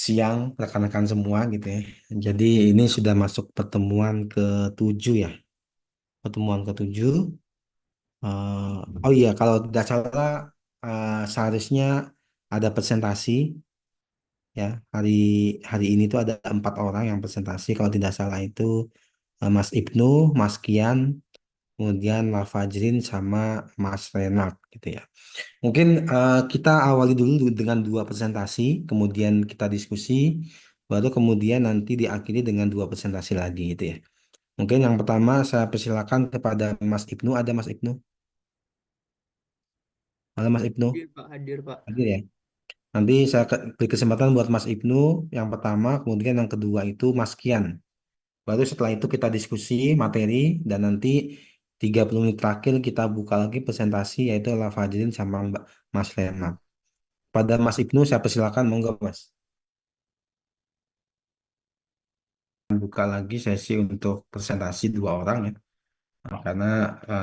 siang rekan-rekan semua gitu ya. Jadi ini sudah masuk pertemuan ke-7 ya. Pertemuan ke-7. Oh iya, kalau tidak salah seharusnya ada presentasi ya. Hari hari ini tuh ada 4 orang yang presentasi. Kalau tidak salah itu Mas Ibnu, Mas Kian, kemudian Mas Fajrin sama Mas Renat gitu ya. Mungkin kita awali dulu dengan 2 presentasi, kemudian kita diskusi, baru kemudian nanti diakhiri dengan 2 presentasi lagi gitu ya. Mungkin yang pertama saya persilakan kepada Mas Ibnu. Ada Mas Ibnu? Halo Mas Ibnu, Hadir Pak, hadir Pak. hadir ya. Nanti saya beri kesempatan buat Mas Ibnu yang pertama, kemudian yang kedua itu Mas Kian. Baru setelah itu kita diskusi materi dan nanti 30 menit terakhir kita buka lagi presentasi yaitu Lafadilin sama Mas Renat. Pada Mas Ibnu saya persilakan, monggo Mas. Buka lagi sesi untuk presentasi 2 orang ya. Nah, karena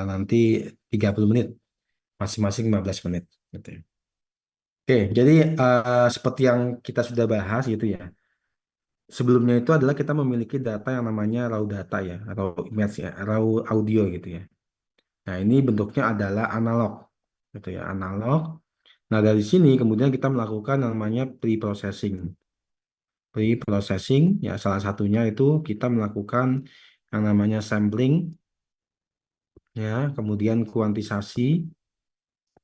nanti 30 menit, masing-masing 15 menit gitu ya. Oke, jadi seperti yang kita sudah bahas gitu ya. Sebelumnya itu adalah kita memiliki data yang namanya raw data ya, raw image ya, raw audio gitu ya. Nah, ini bentuknya adalah analog gitu ya, analog. Nah, dari sini kemudian kita melakukan yang namanya pre-processing. Pre-processing ya salah satunya itu kita melakukan yang namanya sampling ya, kemudian kuantisasi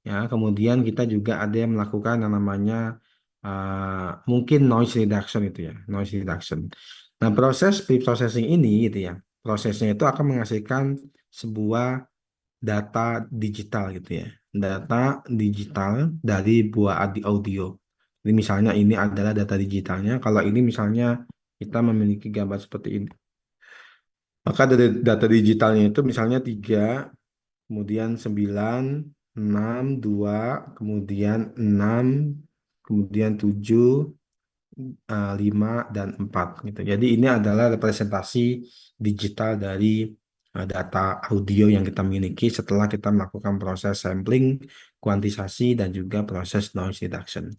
ya, kemudian kita juga ada yang melakukan yang namanya mungkin noise reduction itu ya, noise reduction. Nah, proses pre-processing ini gitu ya, prosesnya itu akan menghasilkan sebuah data digital gitu ya, data digital dari buah audio. Jadi misalnya ini adalah data digitalnya, kalau ini misalnya kita memiliki gambar seperti ini. Maka dari data digitalnya itu misalnya 3, kemudian 9, 6, 2, kemudian 6, kemudian 7, 5, dan 4 gitu. Jadi ini adalah representasi digital dari data audio yang kita miliki setelah kita melakukan proses sampling, kuantisasi, dan juga proses noise reduction.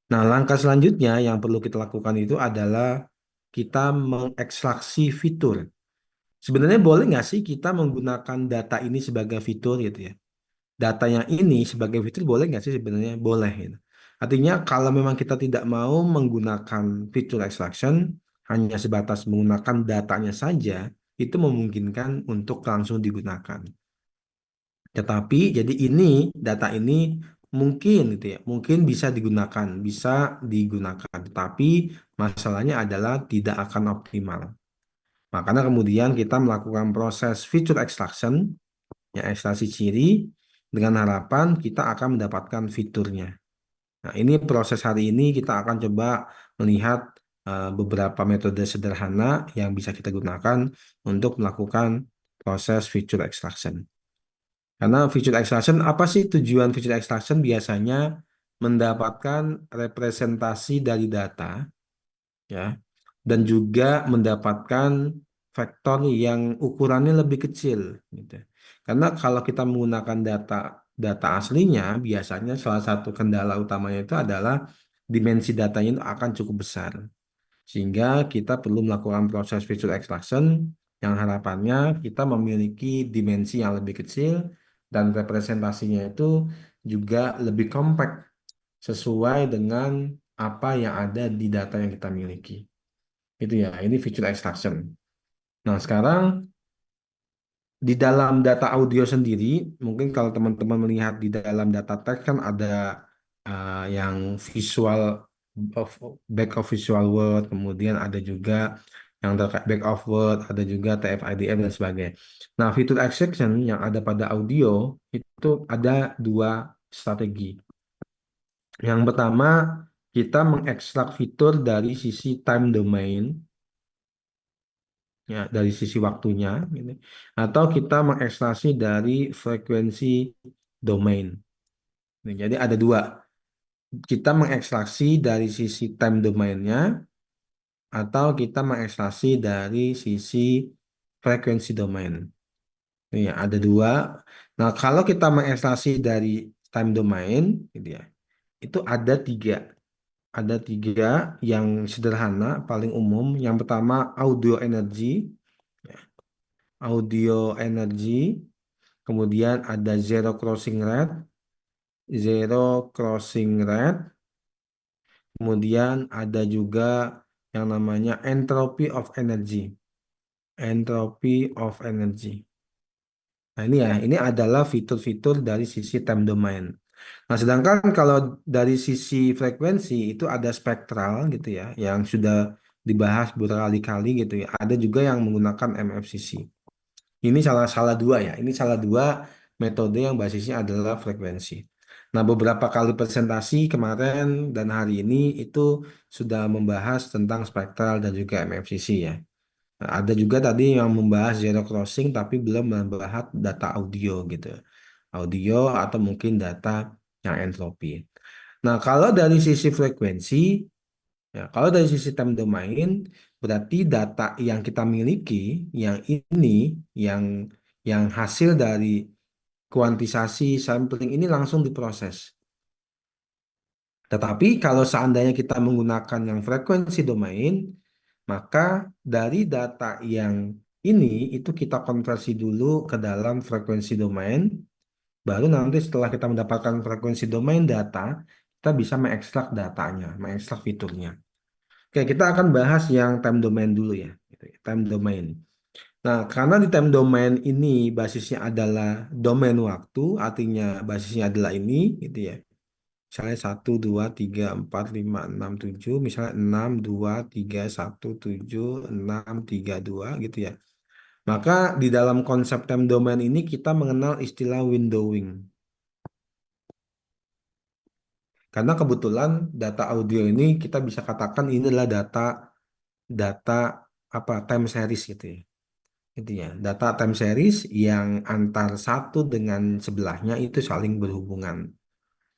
Nah, langkah selanjutnya yang perlu kita lakukan itu adalah kita mengekstraksi fitur. Sebenarnya boleh nggak sih kita menggunakan data ini sebagai fitur gitu ya? Data yang ini sebagai fitur boleh nggak sih sebenarnya? Boleh gitu. Artinya kalau memang kita tidak mau menggunakan fitur extraction, hanya sebatas menggunakan datanya saja, itu memungkinkan untuk langsung digunakan. Tetapi jadi ini data ini mungkin gitu ya, mungkin bisa digunakan, tetapi masalahnya adalah tidak akan optimal. Makanya kemudian kita melakukan proses feature extraction, ya ekstraksi ciri, dengan harapan kita akan mendapatkan fiturnya. Nah, ini proses hari ini kita akan coba melihat beberapa metode sederhana yang bisa kita gunakan untuk melakukan proses feature extraction. Karena feature extraction, apa sih tujuan feature extraction? Biasanya mendapatkan representasi dari data, ya, dan juga mendapatkan vektor yang ukurannya lebih kecil gitu. Karena kalau kita menggunakan data data aslinya, biasanya salah satu kendala utamanya itu adalah dimensi datanya itu akan cukup besar. Sehingga kita perlu melakukan proses visual extraction yang harapannya kita memiliki dimensi yang lebih kecil dan representasinya itu juga lebih kompak sesuai dengan apa yang ada di data yang kita miliki. Itu ya, ini feature extraction. Nah, sekarang di dalam data audio sendiri, mungkin kalau teman-teman melihat di dalam data teks kan ada yang visual of back of visual word, kemudian ada juga yang terkait back of word, ada juga TF-IDF dan sebagainya. Nah, feature extraction yang ada pada audio itu ada 2 strategi. Yang pertama, kita mengekstrak fitur dari sisi time domain ya, dari sisi waktunya gitu. Atau kita mengekstraksi dari frekuensi domain. Nah, jadi ada 2. Kita mengekstraksi dari sisi time domainnya atau kita mengekstraksi dari sisi frekuensi domain. Ini ya, ada 2. Nah, kalau kita mengekstraksi dari time domain gitu ya, itu ada 3. ada tiga yang sederhana, paling umum. Yang pertama audio energy, audio energy. Kemudian ada zero crossing rate, zero crossing rate. Kemudian ada juga yang namanya entropy of energy, entropy of energy. Nah ini ya, ini adalah fitur-fitur dari sisi time domain. Nah sedangkan kalau dari sisi frekuensi itu ada spektral gitu ya, yang sudah dibahas berkali-kali gitu ya. Ada juga yang menggunakan MFCC. Ini salah salah dua ya. Ini salah dua metode yang basisnya adalah frekuensi. Nah, beberapa kali presentasi kemarin dan hari ini itu sudah membahas tentang spektral dan juga MFCC ya. Nah, ada juga tadi yang membahas zero crossing tapi belum membahas data audio gitu. Audio atau mungkin data yang entropi. Nah, kalau dari sisi frekuensi, ya, kalau dari sisi time domain, berarti data yang kita miliki, yang ini, yang hasil dari kuantisasi sampling ini langsung diproses. Tetapi kalau seandainya kita menggunakan yang frekuensi domain, maka dari data yang ini itu kita konversi dulu ke dalam frekuensi domain, baru nanti setelah kita mendapatkan frekuensi domain data, kita bisa mengekstrak datanya, mengekstrak fiturnya. Oke, kita akan bahas yang time domain dulu ya, gitu ya, time domain. Nah, karena di time domain ini basisnya adalah domain waktu, artinya basisnya adalah ini, gitu ya. Misalnya 1, 2, 3, 4, 5, 6, 7, misalnya 6, 2, 3, 1, 7, 6, 3, 2, gitu ya. Maka di dalam konsep time domain ini kita mengenal istilah windowing. Karena kebetulan data audio ini kita bisa katakan ini adalah data data apa time series gitu ya. Gitu ya. Data time series yang antar satu dengan sebelahnya itu saling berhubungan.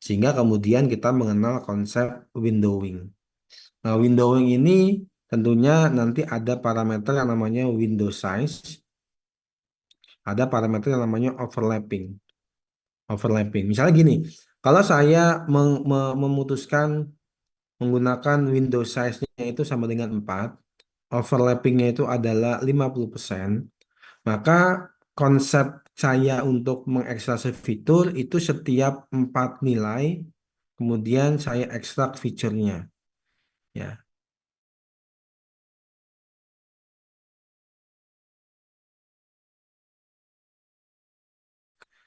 Sehingga kemudian kita mengenal konsep windowing. Nah, windowing ini tentunya nanti ada parameter yang namanya window size, ada parameter yang namanya overlapping. Overlapping. Misalnya gini, kalau saya memutuskan menggunakan window size-nya itu sama dengan 4, overlapping-nya itu adalah 50%, maka konsep saya untuk mengekstraksi fitur itu setiap 4 nilai, kemudian saya ekstrak fiturnya. Ya,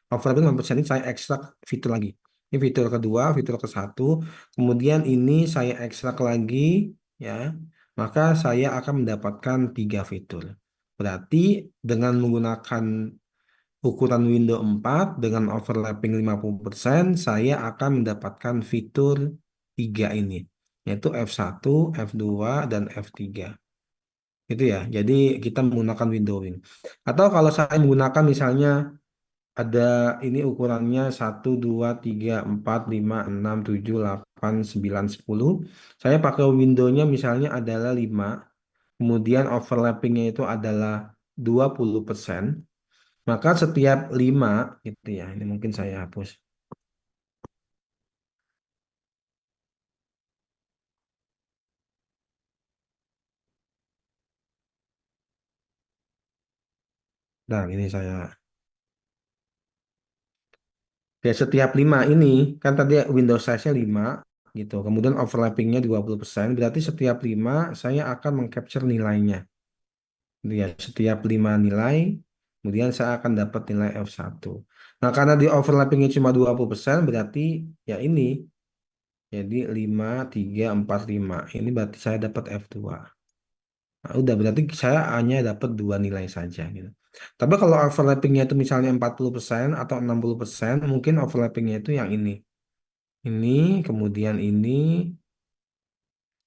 overlapping 50% ini saya ekstrak fitur lagi. Ini fitur kedua, fitur ke satu. Kemudian ini saya ekstrak lagi, ya. Maka saya akan mendapatkan 3 fitur. Berarti dengan menggunakan ukuran window 4 dengan overlapping 50%, saya akan mendapatkan fitur 3 ini, yaitu F1, F2, dan F3. Gitu ya. Jadi kita menggunakan windowing. Atau kalau saya menggunakan misalnya ada ini ukurannya 1, 2, 3, 4, 5, 6, 7, 8, 9, 10. Saya pakai windownya misalnya adalah 5. Kemudian overlappingnya itu adalah 20%. Maka setiap 5 gitu ya. Ini mungkin saya hapus. Nah, ini saya. Ya, setiap 5 ini kan tadi window size-nya 5 gitu. Kemudian overlappingnya 20%. Berarti setiap 5 saya akan mengcapture nilainya. Gitu ya, setiap 5 nilai, kemudian saya akan dapat nilai F1. Nah, karena di overlappingnya cuma 20%, berarti ya ini. Jadi 5, 3, 4, 5. Ini berarti saya dapat F2. Nah, udah, berarti saya hanya dapat 2 nilai saja gitu. Tapi kalau overlappingnya itu misalnya 40% atau 60%, mungkin overlappingnya itu yang ini. Ini, kemudian ini,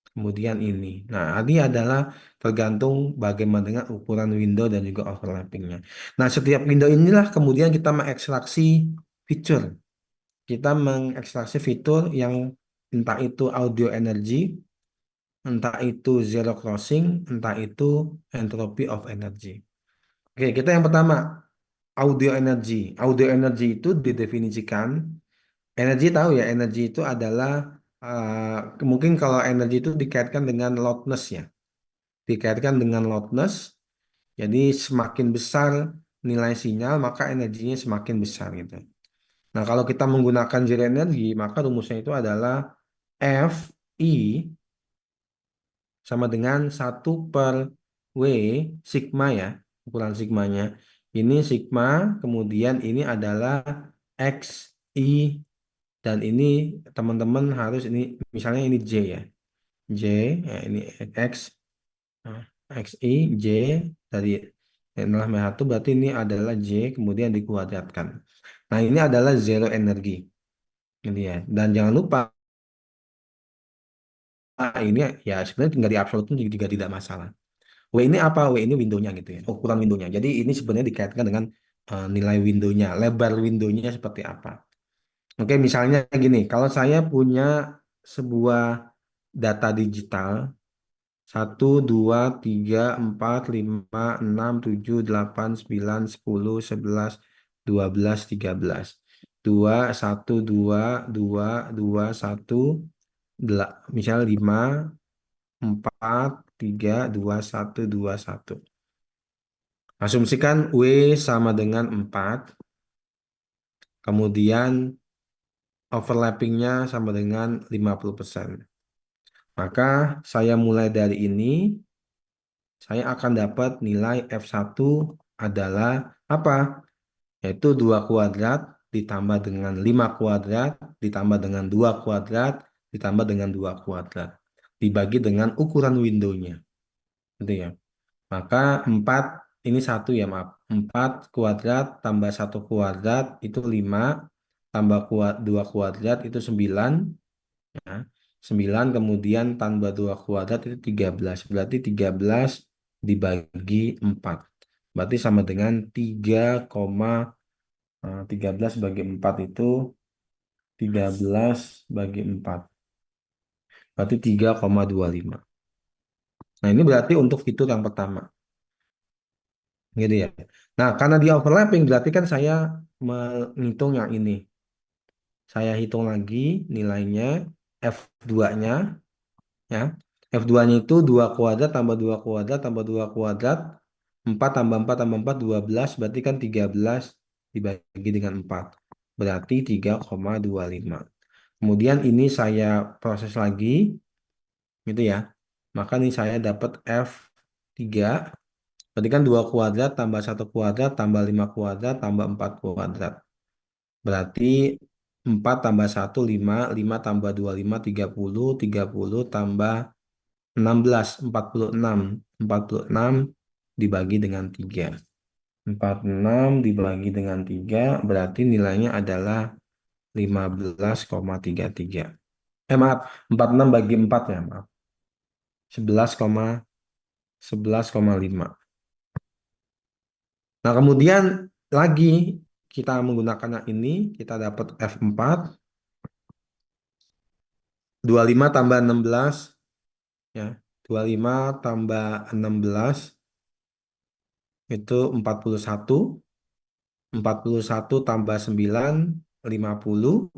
kemudian ini. Nah, ini adalah tergantung bagaimana dengan ukuran window dan juga overlappingnya. Nah, setiap window inilah kemudian kita mengekstraksi fitur. Kita mengekstraksi fitur yang entah itu audio energy, entah itu zero crossing, entah itu entropy of energy. Oke, kita yang pertama, audio energy. Audio energy itu didefinisikan, energi tahu ya, energi itu adalah mungkin kalau energi itu dikaitkan dengan loudness ya, dikaitkan dengan loudness. Jadi semakin besar nilai sinyal maka energinya semakin besar gitu. Nah kalau kita menggunakan zero energi maka rumusnya itu adalah F I sama dengan 1/W sigma ya, ukuran sigmanya. Ini sigma, kemudian ini adalah X, I, dan ini teman-teman harus ini, misalnya ini J ya. J, ya ini X, nah, X, I, J, dari adalah satu berarti ini adalah J, kemudian dikuadratkan. Nah ini adalah zero energi. Ini ya. Dan jangan lupa, ini ya sebenarnya tinggal diabsolutkan juga tidak masalah. W ini apa? W ini windownya gitu ya, ukuran windownya. Jadi ini sebenarnya dikaitkan dengan nilai windownya, lebar windownya seperti apa. Oke, misalnya gini, kalau saya punya sebuah data digital 1, 2, 3, 4, 5, 6, 7, 8, 9, 10, 11, 12, 13, 2, 1, 2, 2, 2, 1, misal 5, 4, 3, 2, 1, 2, 1. Asumsikan W sama dengan 4, kemudian overlappingnya sama dengan 50%. Maka saya mulai dari ini, saya akan dapat nilai F1 adalah apa? Yaitu 2 kuadrat ditambah dengan 5 kuadrat, ditambah dengan 2 kuadrat, ditambah dengan 2 kuadrat. Dibagi dengan ukuran windownya. Gitu ya. Maka 4 ini satu ya maaf. 4 kuadrat tambah satu kuadrat itu 5, tambah 2 kuadrat itu 9. Ya. 9 kemudian tambah 2 kuadrat itu 13. Berarti 13 dibagi 4. Berarti sama dengan 13 bagi 4 itu 13 bagi 4. Berarti 3,25. Nah ini berarti untuk fitur yang pertama. Gitu ya. Nah karena dia overlapping berarti kan saya menghitung yang ini. Saya hitung lagi nilainya F2-nya ya. F2-nya itu 2 kuadrat tambah 2 kuadrat tambah 2 kuadrat 4 tambah 4 tambah 4 12 berarti kan 13 dibagi dengan 4. Berarti 3,25. Kemudian ini saya proses lagi gitu ya. Maka ini saya dapat F3. Berarti kan 2 kuadrat tambah satu kuadrat tambah 5 kuadrat tambah 4 kuadrat. Berarti 4 tambah satu 5, 5 tambah 2 5 30, 30 tambah 16, 46. 46 dibagi dengan 3. 46 dibagi dengan 3 berarti nilainya adalah 15,33. Maaf, 46 bagi 4 ya, maaf. 11,5. Nah, kemudian lagi kita menggunakan yang ini, kita dapat F4, 25 tambah 16 ya. 25 tambah 16 itu 41. 41 tambah 9 50.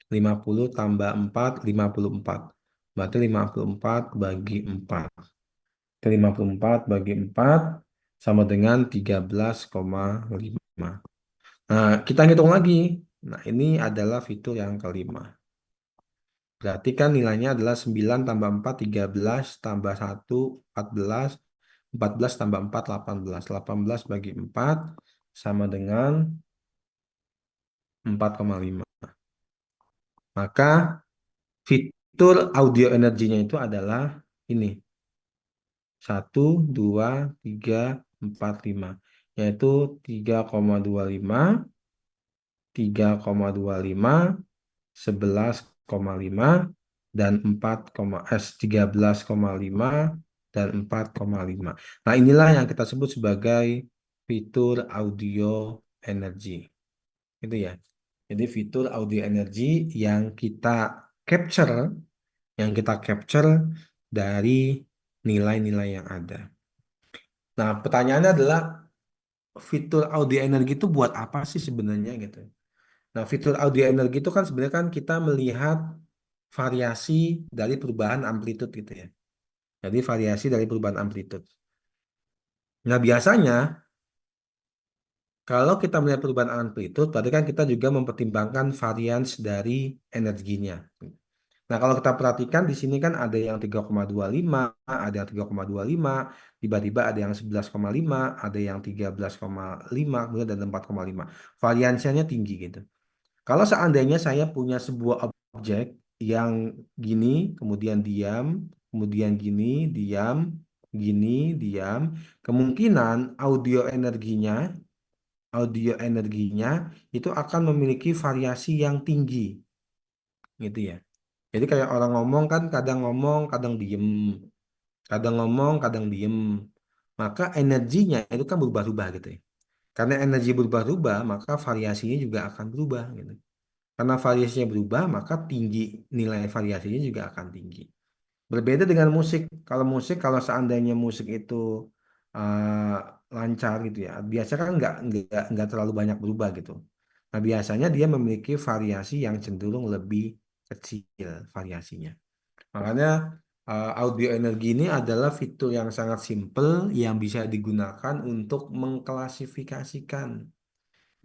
50 tambah 4 54. Berarti 54 bagi 4. 54 bagi 4 sama dengan 13,5. Nah, kita hitung lagi. Nah, ini adalah fitur yang kelima. Berarti kan nilainya adalah 9 tambah 4, 13, tambah 1, 14, 14 tambah 4, 18. 18 bagi 4 sama dengan 4,5. Maka fitur audio energinya itu adalah ini. 1, 2, 3, 4, 5. Yaitu 3,25, 3,25, 11,5 dan 13,5 dan 4,5. Nah, inilah yang kita sebut sebagai fitur audio energi. Itu ya. Jadi fitur audio energi yang capture, yang kita capture dari nilai-nilai yang ada. Nah, pertanyaannya adalah fitur audio energi itu buat apa sih sebenarnya gitu. Nah, fitur audio energi itu kan sebenarnya kan kita melihat variasi dari perubahan amplitude gitu ya. Jadi variasi dari perubahan amplitude. Nah, biasanya kalau kita melihat perubahan amplitude, berarti kan kita juga mempertimbangkan varians dari energinya. Nah, kalau kita perhatikan di sini kan ada yang 3,25, ada yang 3,25, tiba-tiba ada yang 11,5, ada yang 13,5, kemudian ada 4,5. Variansinya tinggi gitu. Kalau seandainya saya punya sebuah objek yang gini, kemudian diam, kemudian gini, diam, gini, diam, kemungkinan audio energinya itu akan memiliki variasi yang tinggi, gitu ya. Jadi kayak orang ngomong, kadang diem, kadang ngomong, kadang diem. Maka energinya itu kan berubah-ubah gitu ya. Karena energi berubah-ubah, maka variasinya juga akan berubah gitu. Karena variasinya berubah, maka tinggi nilai variasinya juga akan tinggi. Berbeda dengan musik. Kalau seandainya musik itu lancar gitu ya, biasanya kan nggak terlalu banyak berubah gitu. Nah, biasanya dia memiliki variasi yang cenderung lebih kecil variasinya. Makanya audio energi ini adalah fitur yang sangat simple yang bisa digunakan untuk mengklasifikasikan,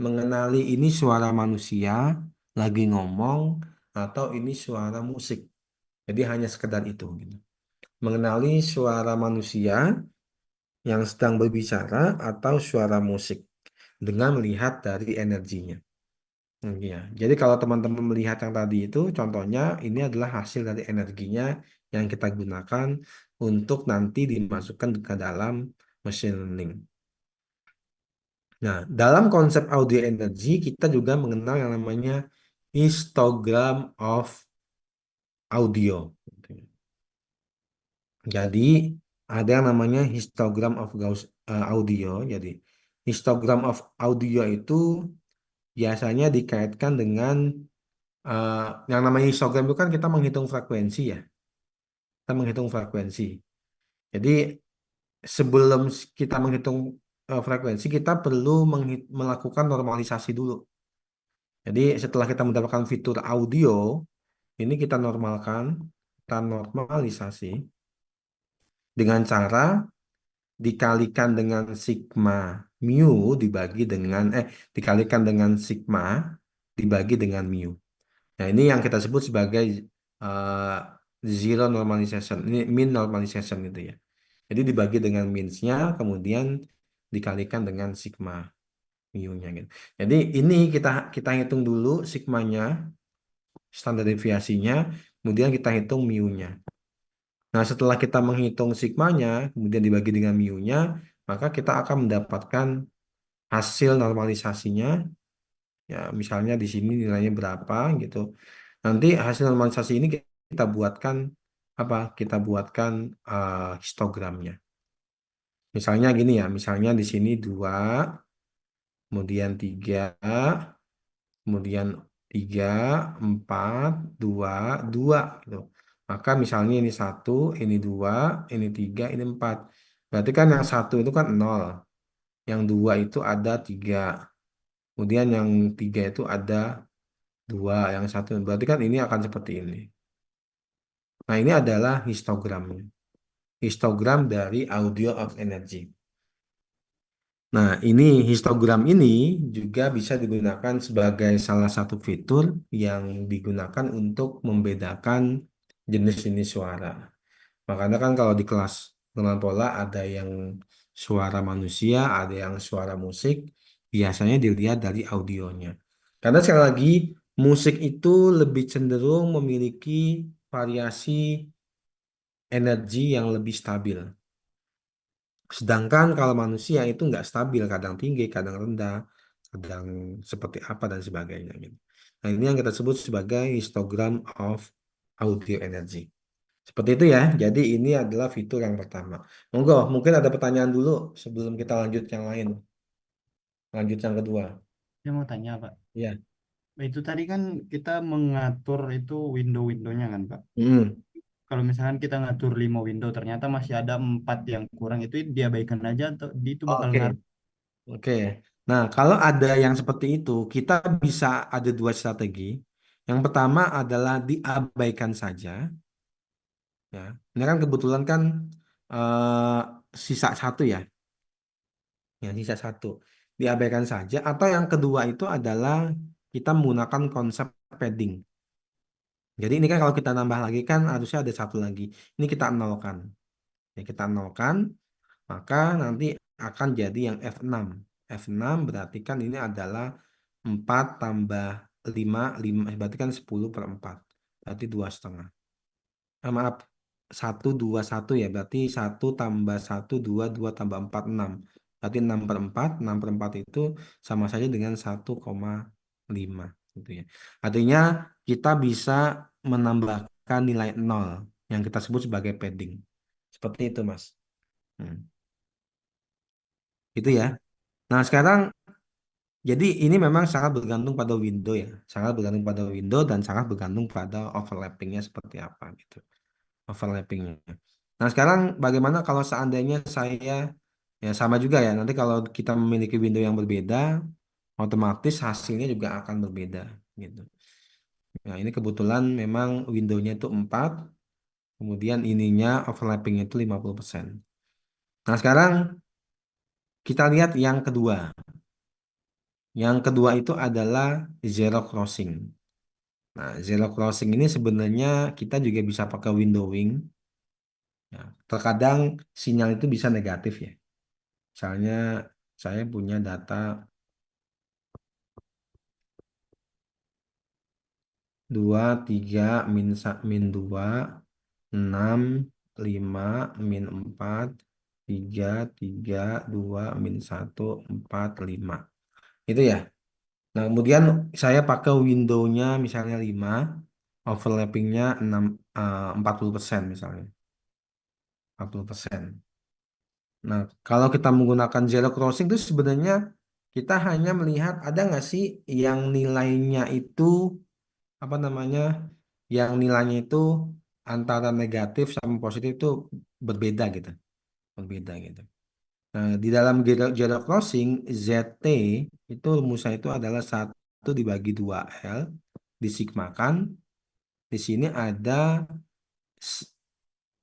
mengenali ini suara manusia lagi ngomong atau ini suara musik. Jadi hanya sekedar itu gitu. Mengenali suara manusia yang sedang berbicara atau suara musik dengan melihat dari energinya. Ya. Jadi kalau teman-teman melihat yang tadi itu, contohnya ini adalah hasil dari energinya yang kita gunakan untuk nanti dimasukkan ke dalam machine learning. Nah, dalam konsep audio energy kita juga mengenal yang namanya histogram of audio. Jadi ada yang namanya histogram of audio. Jadi histogram of audio itu biasanya dikaitkan dengan eh, yang namanya histogram itu kan kita menghitung frekuensi ya. Kita menghitung frekuensi. Jadi sebelum kita menghitung frekuensi, kita perlu melakukan normalisasi dulu. Jadi setelah kita mendapatkan fitur audio, ini kita normalisasi dengan cara dikalikan dengan sigma mu dikalikan dengan sigma dibagi dengan mu. Nah, ini yang kita sebut sebagai eh, zero normalization. Ini mean normalization itu ya. Jadi dibagi dengan means-nya, kemudian dikalikan dengan sigma mu-nya gitu. Jadi ini kita kita hitung dulu sigmanya, standar deviasinya, kemudian kita hitung mu-nya. Nah, setelah kita menghitung sigmanya, kemudian dibagi dengan mu-nya, maka kita akan mendapatkan hasil normalisasinya. Ya, misalnya di sini nilainya berapa gitu. Nanti hasil normalisasi ini kita buatkan apa? Kita buatkan histogramnya. Misalnya gini ya, misalnya di sini 2, kemudian 3, kemudian 3, 4, 2, 2 gitu. Maka misalnya ini 1, ini 2, ini 3, ini 4. Berarti kan yang 1 itu kan 0, yang 2 itu ada 3, kemudian yang 3 itu ada 2, yang 1. Berarti kan ini akan seperti ini. Nah, ini adalah histogramnya. Histogram dari audio of energy. Nah, ini histogram ini juga bisa digunakan sebagai salah satu fitur yang digunakan untuk membedakan jenis-jenis suara. Makanya kan kalau di kelas pengenalan pola ada yang suara manusia, ada yang suara musik, biasanya dilihat dari audionya. Karena sekali lagi, musik itu lebih cenderung memiliki variasi energi yang lebih stabil. Sedangkan kalau manusia itu nggak stabil, kadang tinggi, kadang rendah, kadang seperti apa dan sebagainya gitu. Nah, ini yang kita sebut sebagai histogram of audio energy. Seperti itu ya. Jadi ini adalah fitur yang pertama. Monggo, mungkin ada pertanyaan dulu sebelum kita lanjut yang lain. Lanjut yang kedua. Saya mau tanya, Pak. Ya. Itu tadi kan kita mengatur itu window-windownya kan, Pak. Hmm. Kalau misalkan kita ngatur 5 window, ternyata masih ada 4 yang kurang, itu diabaikan aja atau itu bakal Oke, ngaruh. oke. Nah, kalau ada yang seperti itu, kita bisa ada dua strategi. Yang pertama adalah diabaikan saja, ya. Ini kan kebetulan kan eh, sisa satu ya, sisa satu. Diabaikan saja. Atau yang kedua itu adalah kita menggunakan konsep padding. Jadi ini kan kalau kita nambah lagi kan harusnya ada satu lagi. Ini kita nolkan. Ya, kita nolkan, maka nanti akan jadi yang F6. F6 berarti kan ini adalah 4 tambah 5 5 berarti kan 10/4. Berarti 2,5. Maaf, 1 2 1 ya, berarti 1 tambah 1 2 tambah 4 6. Berarti 6/4, 6/4 itu sama saja dengan 1,5 gitu ya. Artinya kita bisa menambahkan nilai nol yang kita sebut sebagai padding. Seperti itu, Mas. Hmm. Itu ya. Nah, sekarang jadi ini memang sangat bergantung pada window ya. Sangat bergantung pada window dan sangat bergantung pada overlappingnya seperti apa gitu. Overlappingnya. Nah, sekarang bagaimana kalau seandainya saya ya sama juga ya. Nanti kalau kita memiliki window yang berbeda, otomatis hasilnya juga akan berbeda gitu. Nah, ini kebetulan memang windownya itu 4, kemudian ininya overlappingnya itu 50%. Nah, sekarang kita lihat yang kedua. Yang kedua itu adalah zero crossing. Nah, zero crossing ini sebenarnya kita juga bisa pakai windowing. Ya, terkadang sinyal itu bisa negatif ya. Misalnya saya punya data 2 3 min 2 6 5 min 4 3 3 2 min 1 4 5. Itu ya. Nah, kemudian saya pakai windownya misalnya 5, overlappingnya 40% misalnya. 40%. Nah, kalau kita menggunakan zero crossing itu sebenarnya kita hanya melihat ada nggak sih yang nilainya itu apa namanya, yang nilainya itu antara negatif sama positif itu berbeda gitu, berbeda gitu. Nah, di dalam zero crossing ZT itu rumusnya itu adalah 1/2L disigmakan. Di sini ada s-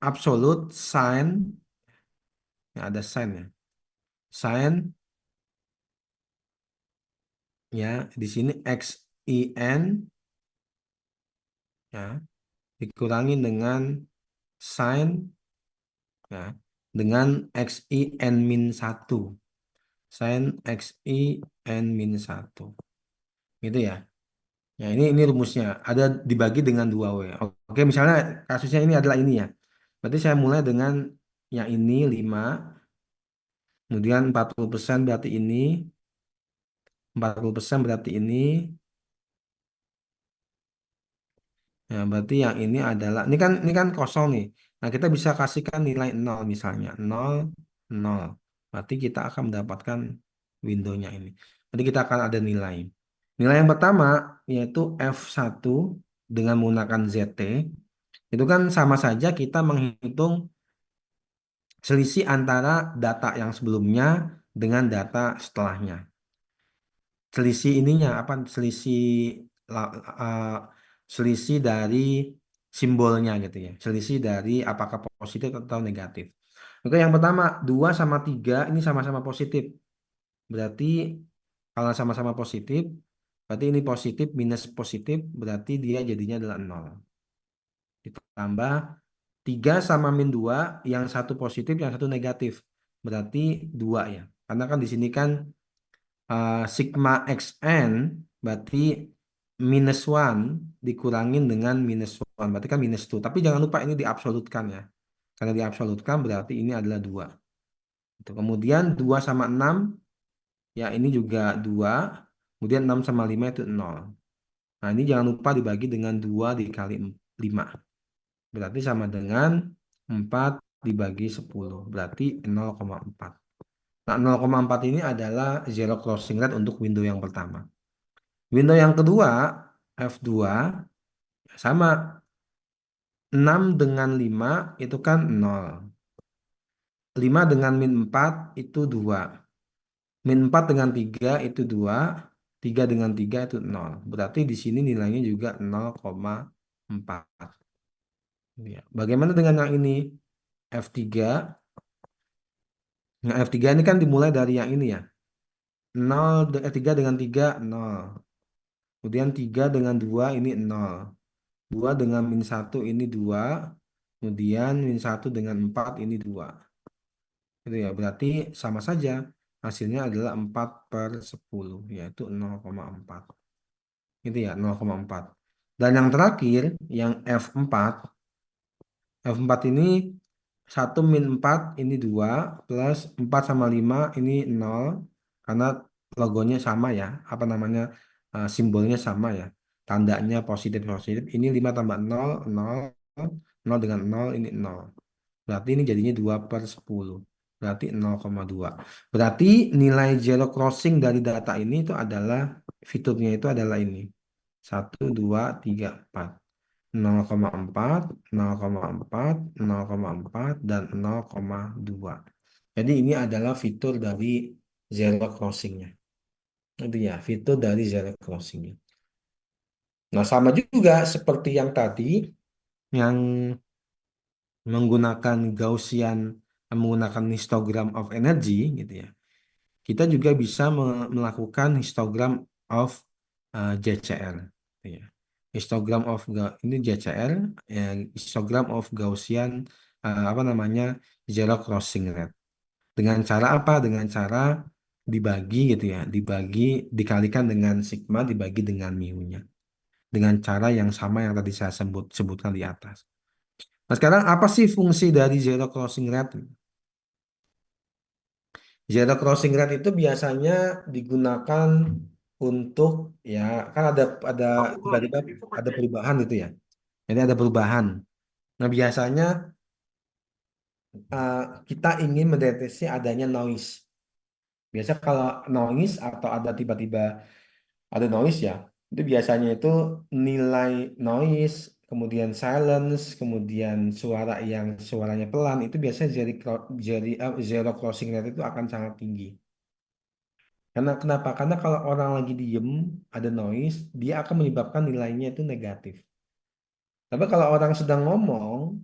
absolute sign, ya ada sign ya, sign ya di sini XIN ya dikurangi dengan sin ya dengan XIN-1 sin XIN-1 gitu ya. Ya ini rumusnya ada dibagi dengan 2W. Oke, misalnya kasusnya ini adalah ini ya. Berarti saya mulai dengan yang ini 5, kemudian 40% berarti ini, 40% berarti ya, berarti yang ini adalah ini kan kosong nih. Nah, kita bisa kasihkan nilai nol misalnya. Nol nol. Berarti kita akan mendapatkan windownya ini. Nanti kita akan ada nilai. Nilai yang pertama yaitu F1 dengan menggunakan ZT. Itu kan sama saja kita menghitung selisih antara data yang sebelumnya dengan data setelahnya. Selisih ininya apa, selisih la- eh, selisih dari simbolnya gitu ya, selisih dari apakah positif atau negatif. Oke, yang pertama 2 sama 3 ini sama-sama positif, berarti kalau sama-sama positif berarti ini positif minus positif berarti dia jadinya adalah nol. Ditambah 3 sama min 2, yang satu positif yang satu negatif berarti 2 ya, karena kan di sini kan sigma xn berarti -1 dikurangin dengan -1 berarti kan -2. Tapi jangan lupa ini diabsolutkan ya. Karena diabsolutkan berarti ini adalah 2. Itu. Kemudian 2 sama 6 ya ini juga 2. Kemudian 6 sama 5 itu 0. Nah, ini jangan lupa dibagi dengan 2 dikali 5. Berarti sama dengan 4 dibagi 10. Berarti 0,4. Nah, 0,4 ini adalah zero crossing rate untuk window yang pertama. Window yang kedua, F2, sama 6 dengan 5 itu kan 0. 5 dengan min 4 itu 2. Min 4 dengan 3 itu 2. 3 dengan 3 itu nol. Berarti di sini nilainya juga 0,4. Ya. Bagaimana dengan yang ini? F3. Nah, F3 ini kan dimulai dari yang ini ya. 3 dengan 3, 0. Kemudian 3 dengan 2 ini 0. 2 dengan min 1 ini 2. Kemudian min 1 dengan 4 ini 2. Gitu ya. Berarti sama saja. Hasilnya adalah 4/10, yaitu 0,4. Gitu ya, 0,4. Dan yang terakhir, yang F4. F4 ini 1 min 4 ini 2 plus 4 sama 5 ini 0 karena logonya sama ya, apa namanya, simbolnya sama ya, tandanya positif positif. Ini 5 tambah 0 0 0 dengan 0 ini 0. Berarti ini jadinya 2/10. Berarti 0,2. Berarti nilai zero crossing dari data ini itu adalah fiturnya itu adalah ini. 1, 2, 3, 4. 0,4, 0,4, 0,4, dan 0,2. Jadi ini adalah fitur dari zero crossingnya. Itu ya, fitur dari zero crossingnya. Nah, sama juga seperti yang tadi, yang menggunakan Gaussian, menggunakan histogram of energy, gitu ya. Kita juga bisa melakukan histogram of JCR. Ya. Histogram of ini JCR, ya, histogram of Gaussian, apa namanya, zero crossing rate. Dengan cara apa? Dengan cara dibagi gitu ya, dibagi dikalikan dengan sigma dibagi dengan mu-nya. Dengan cara yang sama yang tadi saya sebutkan di atas. Nah, sekarang apa sih fungsi dari zero crossing rate? Zero crossing rate itu biasanya digunakan untuk, ya, kan ada tiba-tiba ada perubahan gitu ya. Jadi ada perubahan. Nah, biasanya eh, kita ingin mendeteksi adanya noise. Biasa kalau noise atau ada tiba-tiba ada noise ya, itu biasanya itu nilai noise, kemudian silence, kemudian suaranya pelan, itu biasanya zero crossing rate itu akan sangat tinggi. Karena kenapa? Karena kalau orang lagi diem, ada noise, dia akan menyebabkan nilainya itu negatif. Tapi kalau orang sedang ngomong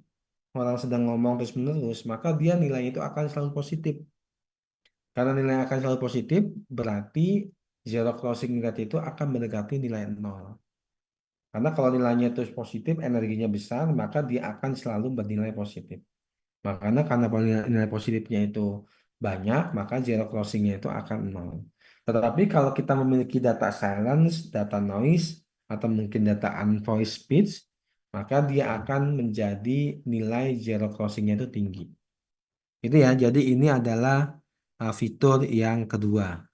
terus-menerus, maka dia nilainya itu akan selalu positif. Karena nilai akan selalu positif, berarti zero crossing rate itu akan mendekati nilai nol. Karena kalau nilainya itu positif, energinya besar, maka dia akan selalu bernilai positif. Makanya karena nilai positifnya itu banyak, maka zero crossingnya itu akan nol. Tetapi kalau kita memiliki data silence, data noise, atau mungkin data unvoiced speech, maka dia akan menjadi nilai zero crossingnya itu tinggi. Itu ya, jadi ini adalah fitur yang kedua,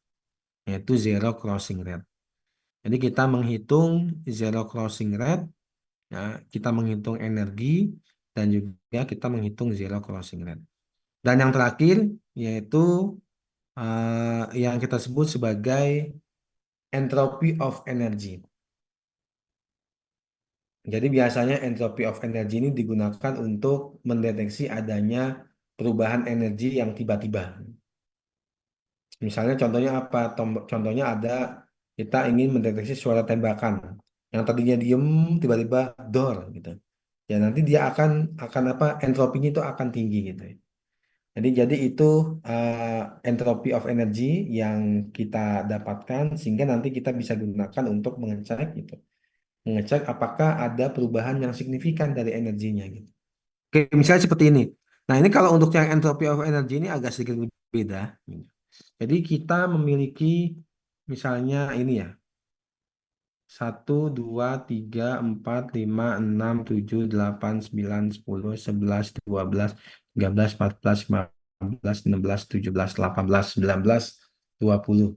yaitu zero crossing rate. Jadi kita menghitung zero crossing rate, ya, kita menghitung energi, dan juga kita menghitung zero crossing rate. Dan yang terakhir yaitu yang kita sebut sebagai entropy of energy. Jadi biasanya entropy of energy ini digunakan untuk mendeteksi adanya perubahan energi yang tiba-tiba. Misalnya contohnya apa? Contohnya ada, kita ingin mendeteksi suara tembakan yang tadinya diem tiba-tiba dor gitu. Ya nanti dia akan apa? Entropinya itu akan tinggi gitu. Jadi itu entropy of energy yang kita dapatkan sehingga nanti kita bisa gunakan untuk mengecek gitu. Mengecek apakah ada perubahan yang signifikan dari energinya gitu. Oke, misalnya seperti ini. Nah, ini kalau untuk yang entropy of energy ini agak sedikit berbeda. Jadi kita memiliki misalnya ini ya. 1, 2, 3, 4, 5, 6, 7, 8, 9, 10, 11, 12, 13, 14, 15, 16, 17, 18, 19, 20,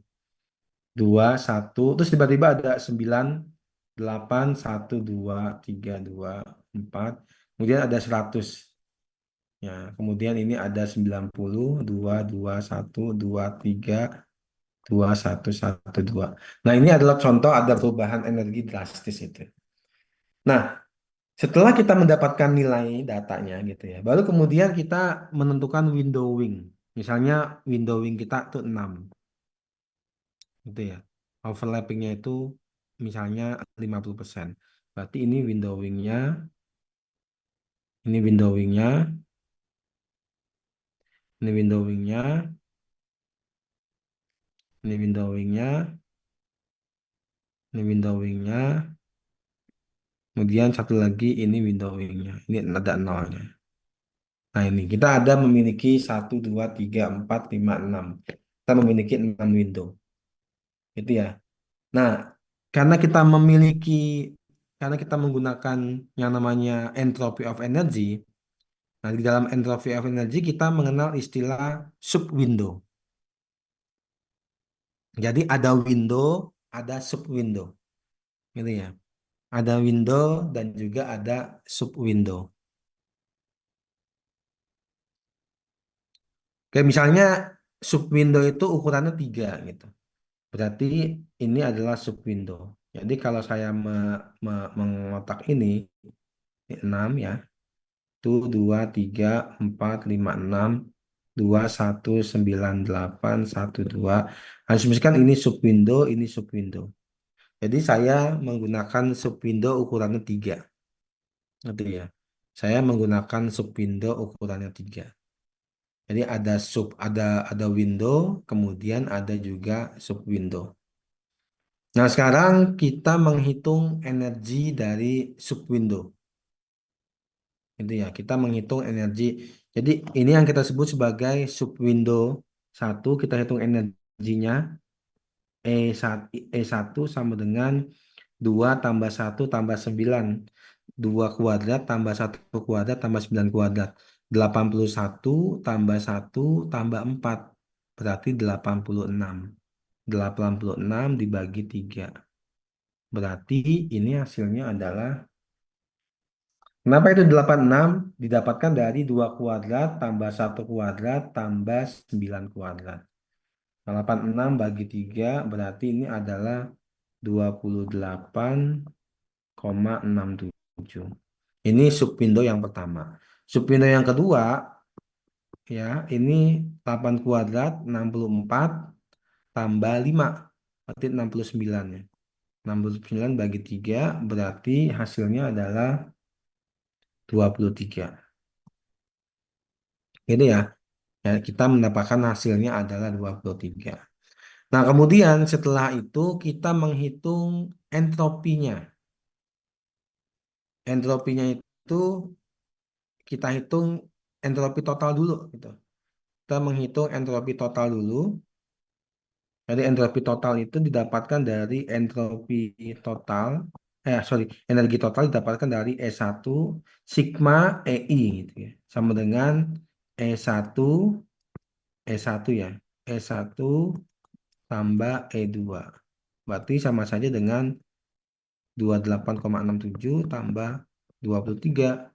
2, 1, terus tiba-tiba ada 9, 8, 1, 2, 3, 2, 4, kemudian ada 100. Ya, kemudian ini ada 90, 2, 2, 1, 2, 3, 2, 1, 1, 2. Nah, ini adalah contoh ada perubahan energi drastis itu. Nah, setelah kita mendapatkan nilai datanya gitu ya, baru kemudian kita menentukan windowing. Misalnya windowing kita tuh 6 gitu ya. overlappingnya itu misalnya 50%. Berarti ini windowingnya, ini windowingnya, ini windowingnya, ini windowingnya, ini windowingnya, kemudian satu lagi ini windowingnya. Ini ada nolnya. Nah ini kita ada memiliki 1, 2, 3, 4, 5, 6. Kita memiliki 6 window. Itu ya. Nah, karena kita memiliki, karena kita menggunakan yang namanya entropy of energy. Nah, di dalam entropy of energy kita mengenal istilah sub window. Jadi ada window, ada sub window, gitu ya. Ada window dan juga ada sub window. Kayak misalnya sub window itu ukurannya 3 gitu. Berarti ini adalah sub window. Jadi kalau saya mengotak ini 6 ya. Itu 2, 3, 4, 5, 6, 2, 1, 9, 8, 1, 2. Asumsikan ini sub window, ini sub window. Jadi saya menggunakan sub window ukurannya 3. Gitu ya. Saya menggunakan sub window ukurannya 3. Jadi ada window, kemudian ada juga sub window. Nah, sekarang kita menghitung energi dari sub window. Itu ya, kita menghitung energi. Jadi ini yang kita sebut sebagai sub window satu, kita hitung energinya. E1 sama dengan 2 tambah 1 tambah 9. 2 kuadrat tambah 1 kuadrat tambah 9 kuadrat. 81 tambah 1 tambah 4. Berarti 86. 86 dibagi 3. Berarti ini hasilnya adalah, kenapa itu 86? Didapatkan dari 2 kuadrat tambah 1 kuadrat tambah 9 kuadrat. 86 bagi 3 berarti ini adalah 28,67. Ini sub window yang pertama. Sub window yang kedua, ya, ini 8 kuadrat 64 tambah 5. Berarti 69 ya. 69 bagi 3 berarti hasilnya adalah 23. Gitu ya. Ya, kita mendapatkan hasilnya adalah 23. Nah, kemudian setelah itu kita menghitung entropinya. Entropinya itu kita hitung entropi total dulu gitu. Kita menghitung entropi total dulu. Jadi entropi total itu didapatkan dari entropi total, sorry, energi total didapatkan dari E1 sigma EI gitu ya. Sama dengan E1 E1 ya. E1 tambah E2. Berarti sama saja dengan 28,67 tambah 23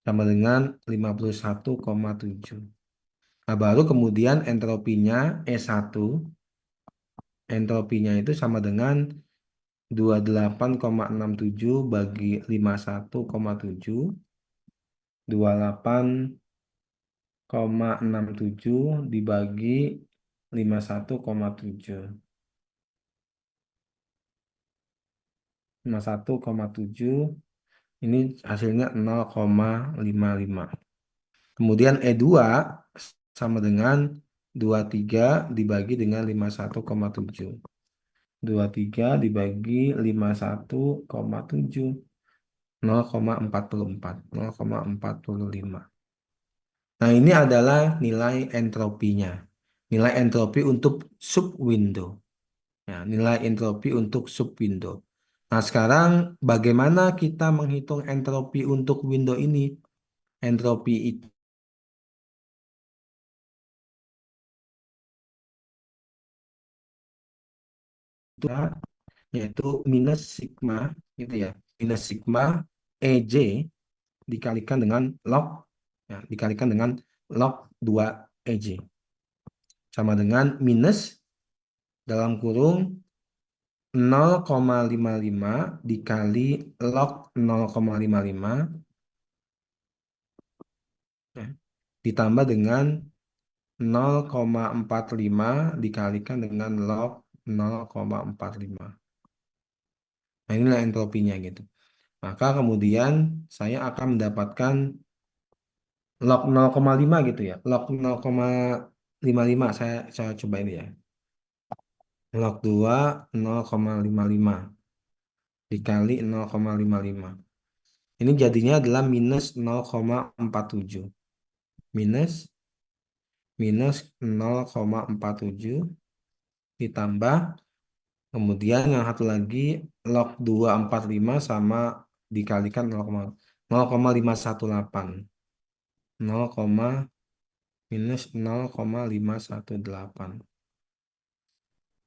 sama dengan 51,7. Nah, baru kemudian entropinya itu sama dengan 28,67 bagi 51,7, 28,67 dibagi 51,7. 51,7 ini hasilnya 0,55. Kemudian E2 sama dengan 23 dibagi dengan 51,7. 23 dibagi 51,7. 0,44. 0,45. Nah, ini adalah nilai entropinya. Nilai entropi untuk sub window. Ya, nilai entropi untuk sub window. Nah, sekarang bagaimana kita menghitung entropi untuk window ini? Entropi itu yaitu minus sigma gitu ya. Minus sigma EJ dikalikan dengan log, ya, dikalikan dengan log 2 EJ sama dengan minus dalam kurung 0,55 dikali log 0,55, ya, ditambah dengan 0,45 dikalikan dengan log 0,45. Nah, inilah entropinya gitu. Maka kemudian saya akan mendapatkan log 0,5 gitu ya. Log 0,55 saya coba ini ya. Log 2 0,55 dikali 0,55. Ini jadinya adalah minus 0,47. Minus minus 0,47 ditambah kemudian yang satu lagi log 245 sama dikalikan 0,518. 0, minus 0,518.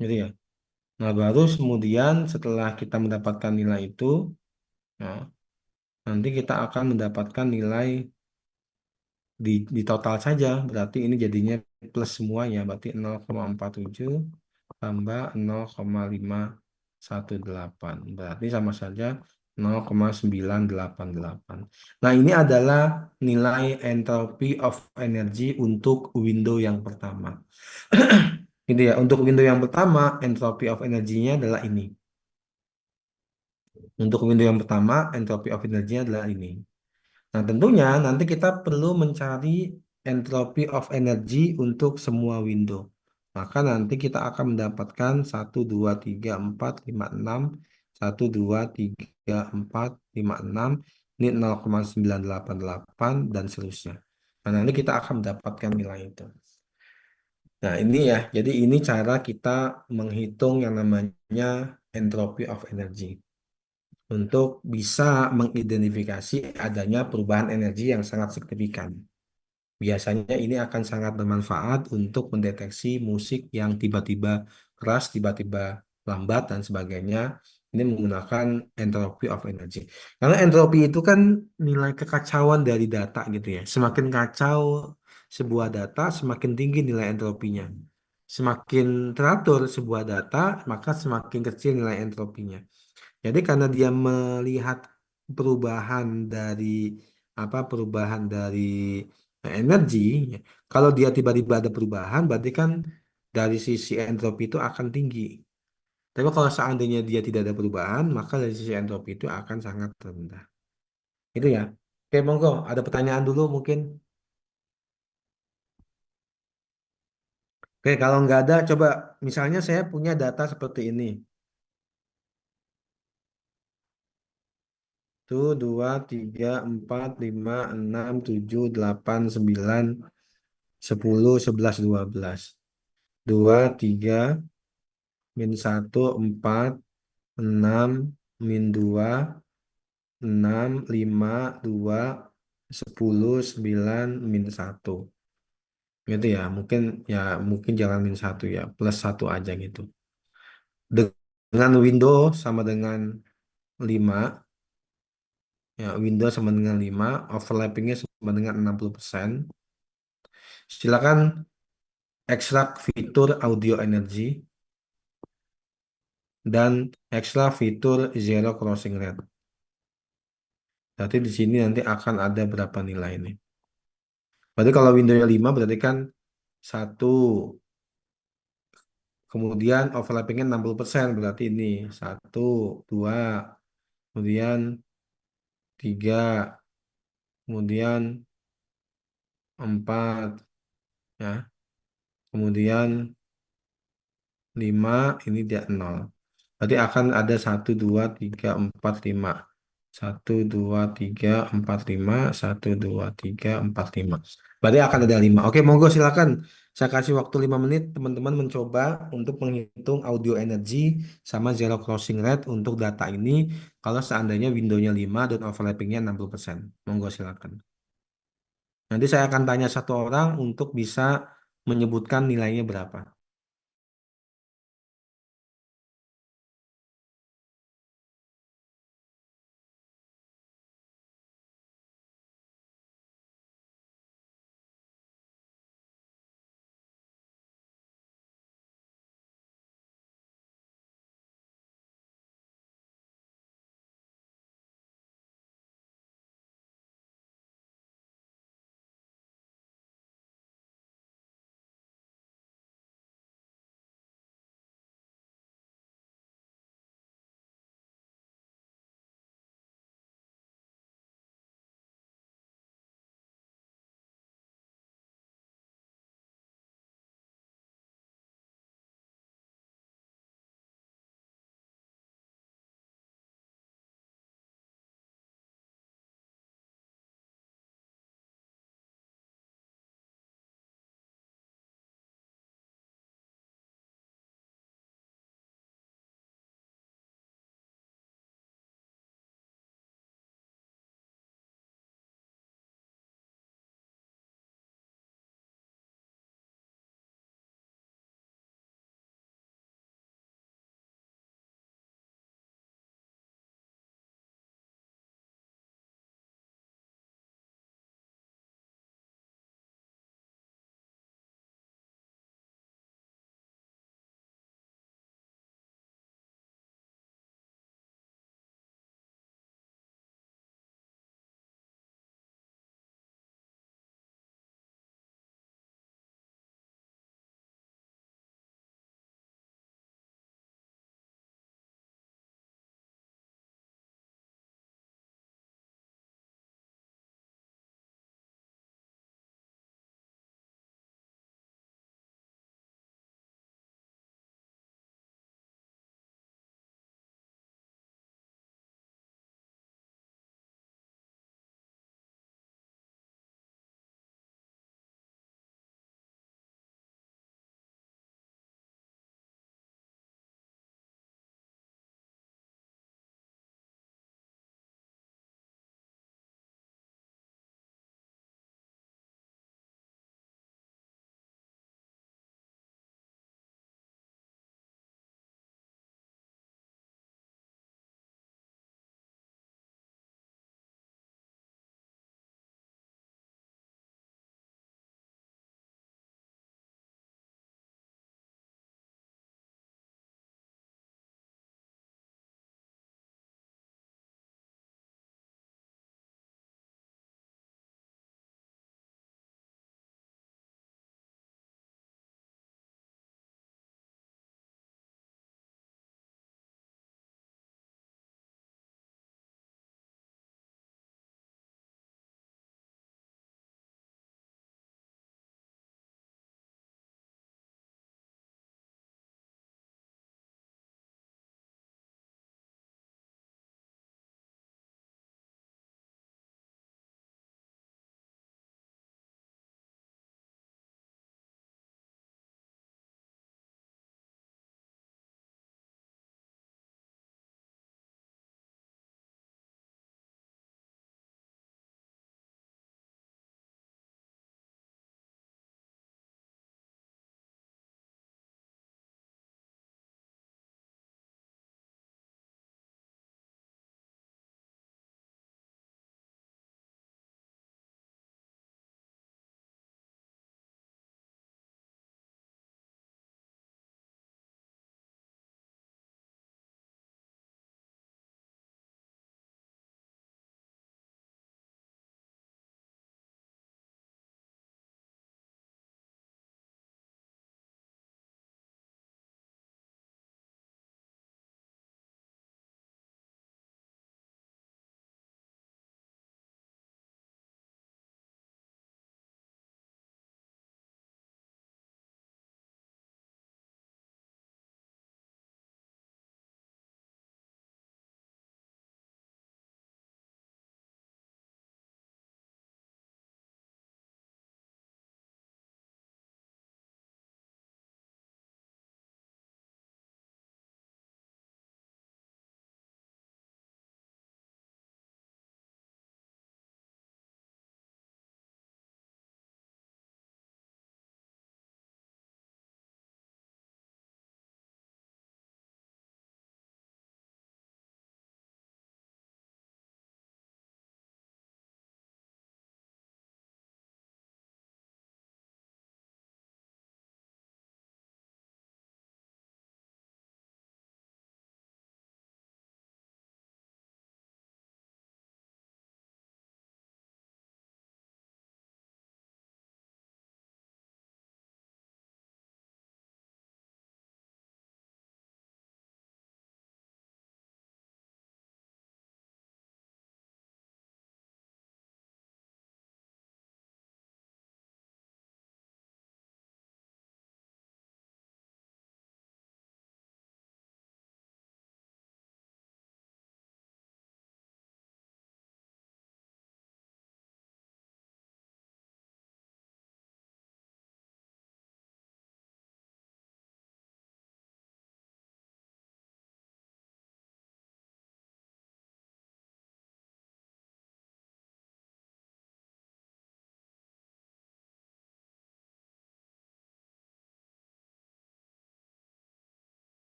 Gitu ya. Nah, baru kemudian setelah kita mendapatkan nilai itu, nah, nanti kita akan mendapatkan nilai di total saja. Berarti ini jadinya plus semuanya. Berarti 0,47 tambah 0,518. Berarti sama saja 0,988. Nah, ini adalah nilai entropy of energy untuk window yang pertama. Gitu ya. Untuk window yang pertama, entropy of energy-nya adalah ini. Untuk window yang pertama, entropy of energy-nya adalah ini. Nah, tentunya nanti kita perlu mencari entropy of energy untuk semua window. Maka nanti kita akan mendapatkan 1, 2, 3, 4, 5, 6, 1, 2, 3, 4, 5, 6, ini 0,988 dan seterusnya. Nah, nanti kita akan mendapatkan nilai itu. Nah, ini ya, jadi ini cara kita menghitung yang namanya entropy of energy untuk bisa mengidentifikasi adanya perubahan energi yang sangat signifikan. Biasanya ini akan sangat bermanfaat untuk mendeteksi musik yang tiba-tiba keras, tiba-tiba lambat, dan sebagainya. Ini menggunakan entropy of energy. Karena entropy itu kan nilai kekacauan dari data gitu ya. Semakin kacau sebuah data, semakin tinggi nilai entropinya. Semakin teratur sebuah data, maka semakin kecil nilai entropinya. Jadi karena dia melihat perubahan dari perubahan dari energi, ya. Kalau dia tiba-tiba ada perubahan, berarti kan dari sisi entropi itu akan tinggi. Tapi kalau seandainya dia tidak ada perubahan, maka dari sisi entropi itu akan sangat rendah. Itu ya. Oke, monggo. Ada pertanyaan dulu mungkin. Oke, kalau nggak ada, coba misalnya saya punya data seperti ini. Tuh, 2, 3, 4, 5, 6, 7, 8, 9, 10, 11, 12. 2, 3, -1, 4, 6, -2, 6, 5, 2, 10, 9, Gitu ya. Mungkin jangan -1 ya. +1 aja gitu. Dengan window sama dengan 5, ya window sama dengan 5, overlappingnya sama dengan 60%. Silakan ekstrak fitur audio energy dan ekstrak fitur zero crossing rate. Berarti di sini nanti akan ada berapa nilai ini. Berarti kalau windownya 5 berarti kan 1, kemudian overlappingnya 60%, berarti ini 1, 2, kemudian 3, kemudian 4, ya, kemudian 5, ini dia 0. Berarti akan ada 1, 2, 3, 4, 5. 1, 2, 3, 4, 5. 1, 2, 3, 4, 5. Berarti akan ada 5. Oke, monggo silakan. Saya kasih waktu 5 menit teman-teman mencoba untuk menghitung audio energy sama zero crossing rate untuk data ini kalau seandainya windownya 5 dan overlappingnya 60%. Monggo silakan. Nanti saya akan tanya satu orang untuk bisa menyebutkan nilainya berapa.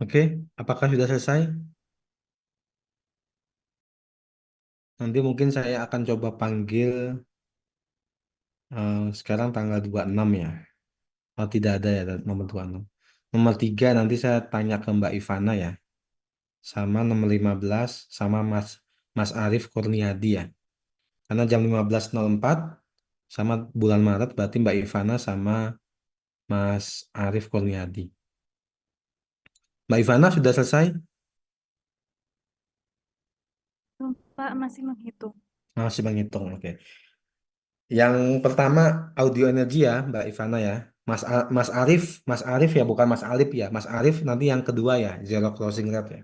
Oke, apakah sudah selesai? Nanti mungkin saya akan coba panggil sekarang tanggal 26 ya. Oh, tidak ada ya nomor 26. Nomor 3 nanti saya tanya ke Mbak Ivana ya. Sama nomor 15 sama Mas Arif Kurniadi ya. Karena jam 15.04 sama bulan Maret berarti Mbak Ivana sama Mas Arif Kurniadi. Mbak Ivana sudah selesai? Pak masih menghitung. Masih menghitung, oke. Yang pertama audio energi ya, Mbak Ivana ya. Mas Arif ya, bukan Mas Alif ya. Mas Arif nanti yang kedua ya, zero crossing rate ya.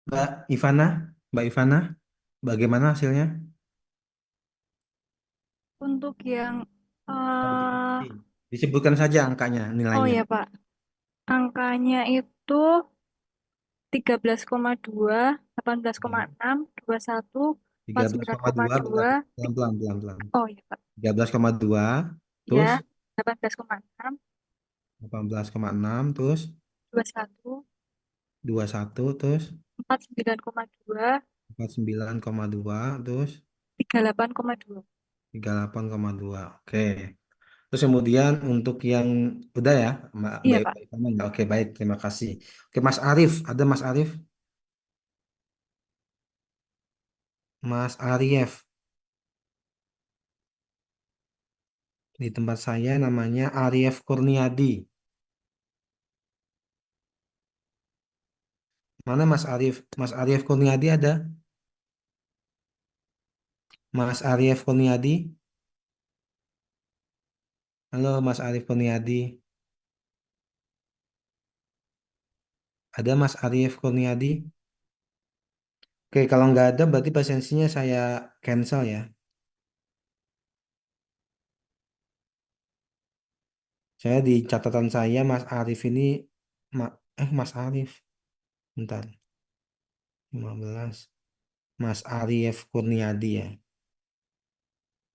Mbak Ivana, Mbak Ivana, bagaimana hasilnya? Untuk yang Audio eh energi. Disebutkan saja angkanya, oh nilainya. ya Pak, angkanya itu 13,2, 18,6, 21, Tiga belas koma dua 49,2. pelan-pelan, pelan-pelan. Oh ya Pak, 13,2 terus ya 18,6, 18,6 terus 21, 21 terus 49,2, 49,2 terus 38,2. 38,2. Oke. Terus kemudian untuk yang udah ya, Iya, baik Pak. baik aman ya. Oke, baik, terima kasih. Oke, Mas Arif, ada Mas Arif? Mas Arif di tempat saya namanya Arif Kurniadi. Mana Mas Arif? Mas Arif Kurniadi ada? Mas Arif Kurniadi? Halo Mas Arif Kurniadi. Ada Mas Arif Kurniadi? Oke, kalau nggak ada berarti pasiensinya saya cancel ya. Saya di catatan saya Mas Arif ini Mas Arif. Bentar. 15. Mas Arif Kurniadi ya.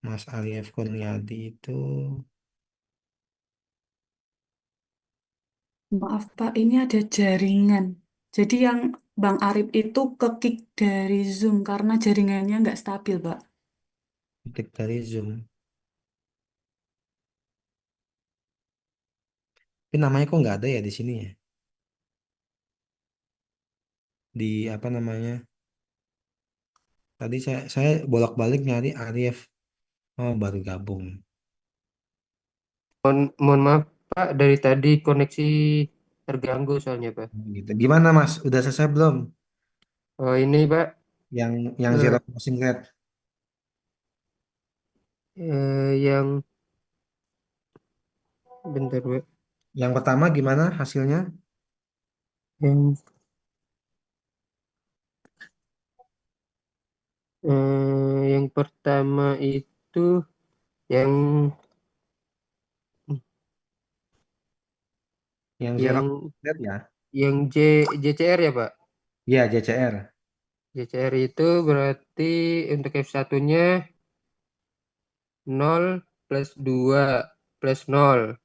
Mas Arif Kurniadi itu Maaf Pak, ini ada jaringan. Jadi yang Bang Arif itu ke-kick dari Zoom karena jaringannya nggak stabil, Pak. titik dari Zoom. Tapi namanya kok nggak ada ya di sini ya? Di apa namanya? Tadi saya bolak-balik nyari Arif. Oh, baru gabung. Mohon maaf Pak, dari tadi koneksi terganggu soalnya Pak. Gitu. Gimana Mas? Udah selesai belum? Oh ini Pak, Yang yang zero eh, crossing rate. yang bentar Pak, Yang pertama gimana hasilnya? yang yang pertama itu yang Yang zero yang crossing rate ya? yang JCR ya Pak. Iya, JCR. JCR itu berarti untuk F1-nya 0 + 2 + 0.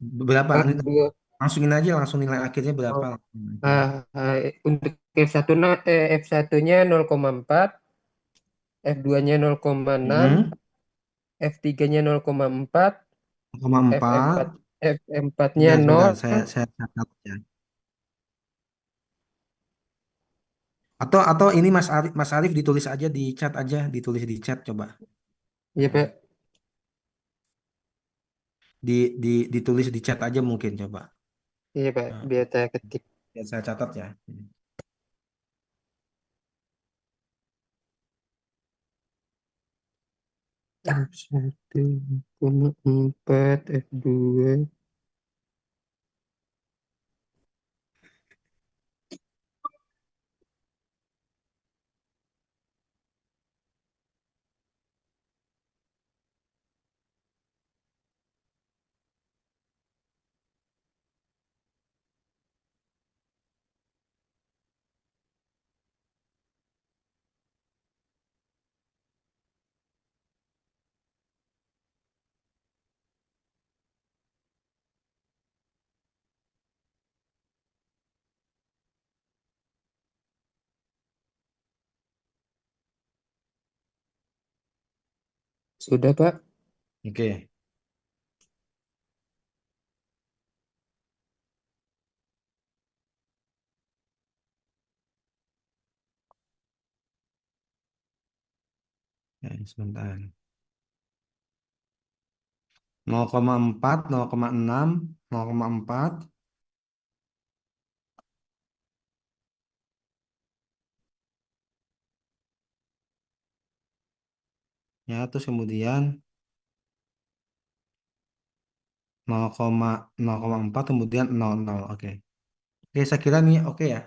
Berapa? Dua. Langsungin aja langsung nilai akhirnya berapa? Oh, Langsungin aja. untuk F1-nya 0,4, F2-nya 0,6, Hmm, F3-nya 0,4, 0,4. F4-nya Sebentar, sebentar. 0. Saya catat ya. Atau ini Mas Arif ditulis aja di chat aja, ditulis di chat coba. Iya, Pak. Ditulis di chat aja mungkin coba. Iya, Pak. Nah, Biar saya ketik. biar saya catat ya. 1,4, F2. Sudah, Pak. Oke. Ya, sebentar. 0,4, 0,6, 0,4. Ya, terus kemudian 0,4 kemudian 0,0. Oke. Oke, saya kira nih oke ya.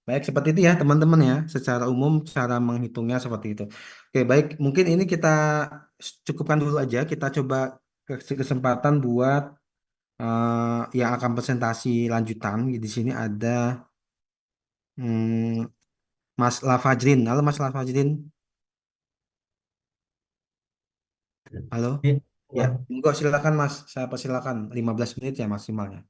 Baik, seperti itu ya teman-teman ya. Secara umum cara menghitungnya seperti itu. Oke, baik. Mungkin ini kita cukupkan dulu aja. Kita coba kasih kesempatan buat yang akan presentasi lanjutan. Di sini ada hmm, Mas Lafajrin. Halo Mas Lafajrin. Halo. Iya, Ya, Pak. enggak silakan Mas. Saya persilakan 15 menit ya maksimalnya.